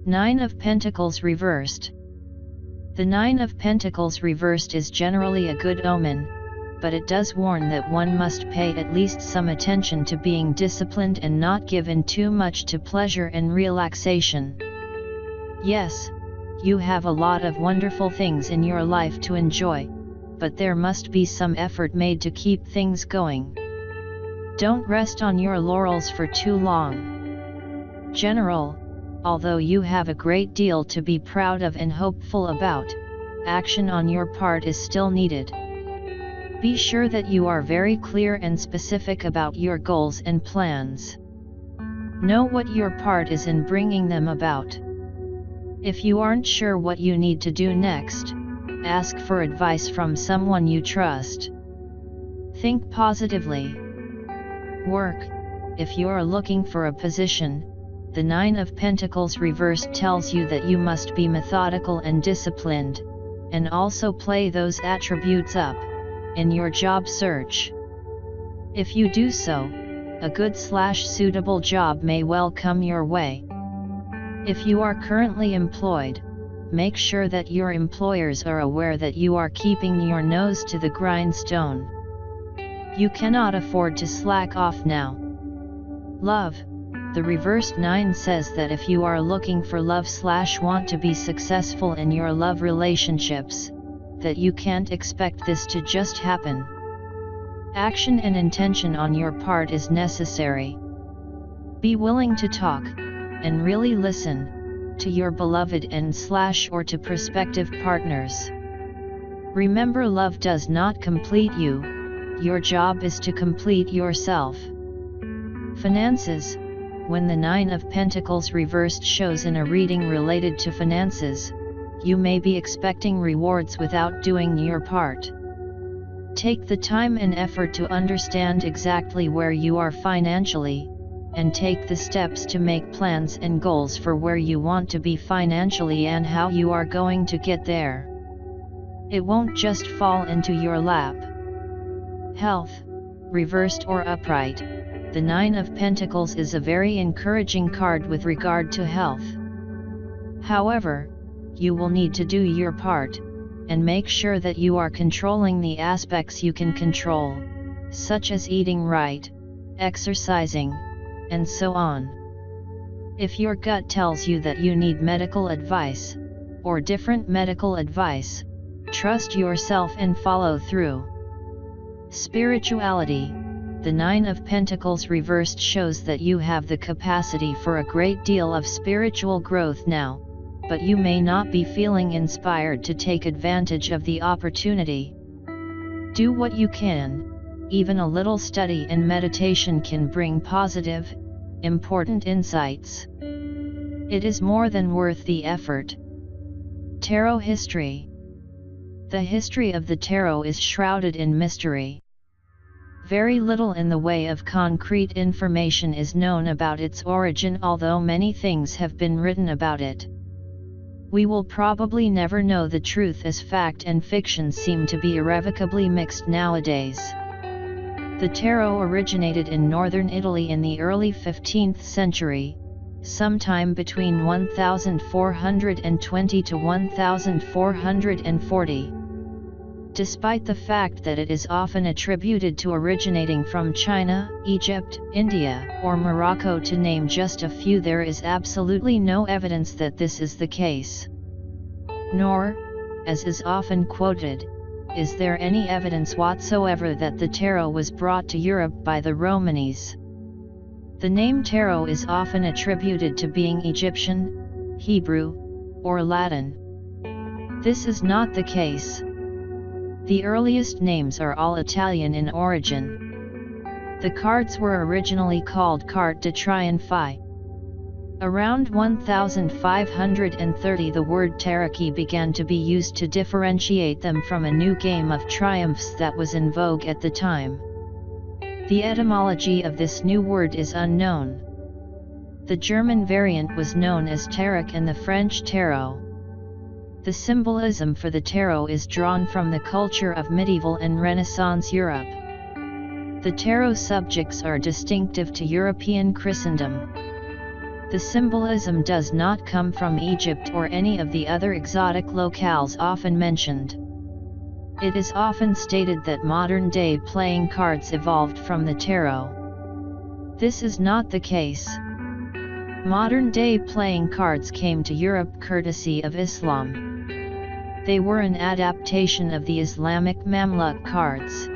Nine of Pentacles reversed. The Nine of Pentacles reversed is generally a good omen, but it does warn that one must pay at least some attention to being disciplined and not give in too much to pleasure and relaxation. Yes, you have a lot of wonderful things in your life to enjoy, but there must be some effort made to keep things going. Don't rest on your laurels for too long. General, although you have a great deal to be proud of and hopeful about, action on your part is still needed. Be sure that you are very clear and specific about your goals and plans. Know what your part is in bringing them about. If you aren't sure what you need to do next, ask for advice from someone you trust. Think positively. Work, if you are looking for a position, the Nine of Pentacles reversed tells you that you must be methodical and disciplined, and also play those attributes up in your job search. If you do so, a good/suitable job may well come your way. If you are currently employed, make sure that your employers are aware that you are keeping your nose to the grindstone. You cannot afford to slack off now. Love, the reversed nine says that if you are looking for love/want to be successful in your love relationships, that you can't expect this to just happen. Action and intention on your part is necessary. Be willing to talk, and really listen, to your beloved and/or to prospective partners. Remember, love does not complete you, your job is to complete yourself. Finances, when the Nine of Pentacles reversed shows in a reading related to finances, you may be expecting rewards without doing your part. Take the time and effort to understand exactly where you are financially, and take the steps to make plans and goals for where you want to be financially and how you are going to get there. It won't just fall into your lap. Health, reversed or upright, the Nine of Pentacles is a very encouraging card with regard to health. However, you will need to do your part, and make sure that you are controlling the aspects you can control, such as eating right, exercising, and so on. If your gut tells you that you need medical advice, or different medical advice, trust yourself and follow through. Spirituality, the Nine of Pentacles reversed shows that you have the capacity for a great deal of spiritual growth now, but you may not be feeling inspired to take advantage of the opportunity. Do what you can, even a little study and meditation can bring positive, important insights. It is more than worth the effort. Tarot history. The history of the tarot is shrouded in mystery. Very little in the way of concrete information is known about its origin, although many things have been written about it. We will probably never know the truth, as fact and fiction seem to be irrevocably mixed nowadays. The tarot originated in northern Italy in the early 15th century, sometime between 1420 to 1440. Despite the fact that it is often attributed to originating from China, Egypt, India, or Morocco, to name just a few, there is absolutely no evidence that this is the case. Nor, as is often quoted, is there any evidence whatsoever that the tarot was brought to Europe by the Romanis. The name tarot is often attributed to being Egyptian, Hebrew, or Latin. This is not the case. The earliest names are all Italian in origin. The cards were originally called Carte de Triomphe. Around 1530 the word tarocchi began to be used to differentiate them from a new game of triumphs that was in vogue at the time. The etymology of this new word is unknown. The German variant was known as tarot and the French tarot. The symbolism for the tarot is drawn from the culture of medieval and Renaissance Europe. The tarot subjects are distinctive to European Christendom. The symbolism does not come from Egypt or any of the other exotic locales often mentioned. It is often stated that modern-day playing cards evolved from the tarot. This is not the case. Modern-day playing cards came to Europe courtesy of Islam. They were an adaptation of the Islamic Mamluk cards.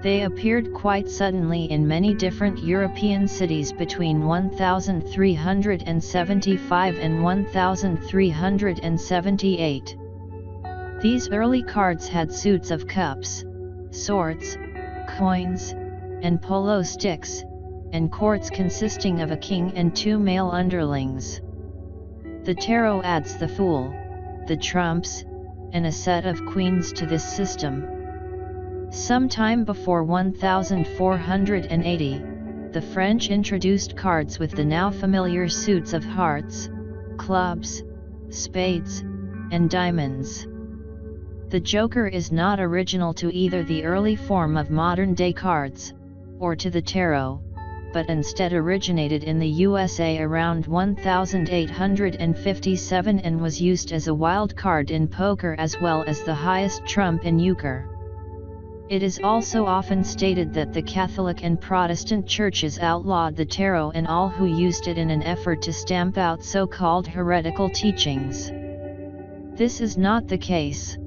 They appeared quite suddenly in many different European cities between 1375 and 1378. These early cards had suits of cups, swords, coins, and polo sticks, and courts consisting of a king and two male underlings. The tarot adds the Fool, the trumps, and a set of queens to this system. Sometime before 1480, the French introduced cards with the now familiar suits of hearts, clubs, spades, and diamonds. The Joker is not original to either the early form of modern-day cards, or to the tarot, but instead originated in the USA around 1857 and was used as a wild card in poker as well as the highest trump in euchre. It is also often stated that the Catholic and Protestant churches outlawed the tarot and all who used it in an effort to stamp out so-called heretical teachings. This is not the case.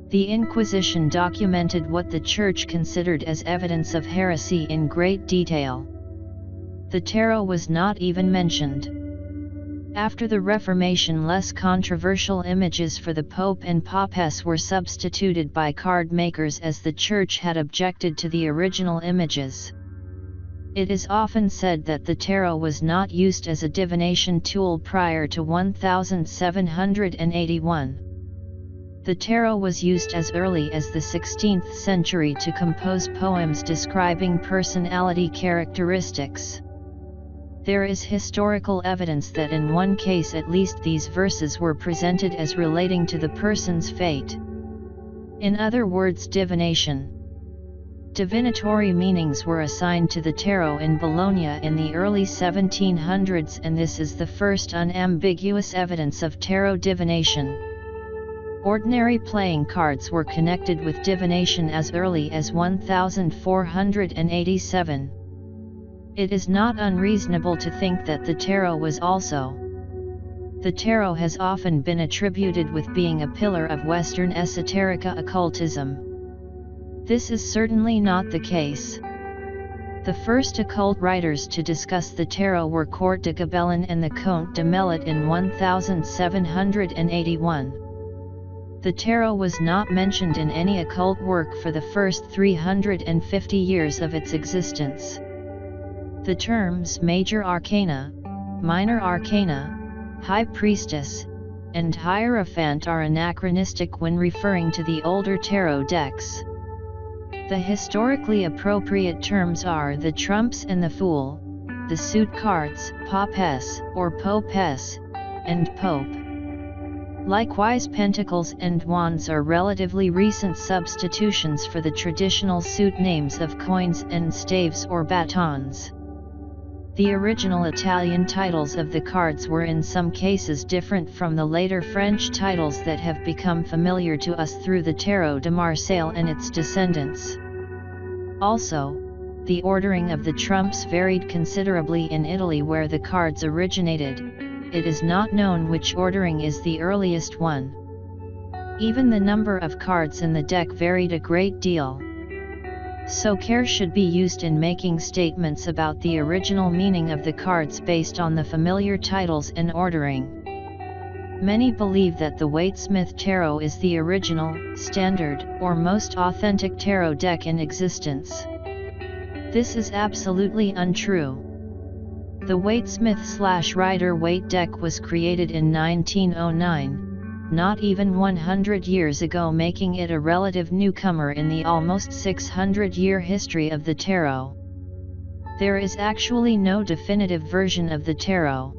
The Inquisition documented what the Church considered as evidence of heresy in great detail. The tarot was not even mentioned. After the Reformation, less controversial images for the Pope and Papess were substituted by card makers as the Church had objected to the original images. It is often said that the tarot was not used as a divination tool prior to 1781. The tarot was used as early as the 16th century to compose poems describing personality characteristics. There is historical evidence that in one case at least these verses were presented as relating to the person's fate. In other words, divination. Divinatory meanings were assigned to the tarot in Bologna in the early 1700s, and this is the first unambiguous evidence of tarot divination. Ordinary playing cards were connected with divination as early as 1487. It is not unreasonable to think that the tarot was also. The tarot has often been attributed with being a pillar of Western esoterica occultism. This is certainly not the case. The first occult writers to discuss the tarot were Court de Gobelin and the Comte de Melot in 1781. The tarot was not mentioned in any occult work for the first 350 years of its existence. The terms Major Arcana, Minor Arcana, High Priestess, and Hierophant are anachronistic when referring to the older tarot decks. The historically appropriate terms are the trumps and the fool, the suit cards, Papess or Popess, and Pope. Likewise, pentacles and wands are relatively recent substitutions for the traditional suit names of coins and staves or batons. The original Italian titles of the cards were in some cases different from the later French titles that have become familiar to us through the Tarot de Marseille and its descendants. Also, the ordering of the trumps varied considerably in Italy where the cards originated. It is not known which ordering is the earliest one. Even the number of cards in the deck varied a great deal. So care should be used in making statements about the original meaning of the cards based on the familiar titles and ordering. Many believe that the Waite-Smith Tarot is the original, standard, or most authentic tarot deck in existence. This is absolutely untrue. The Waite-Smith/Rider-Waite deck was created in 1909. Not even 100 years ago, making it a relative newcomer in the almost 600-year history of the tarot. There is actually no definitive version of the tarot.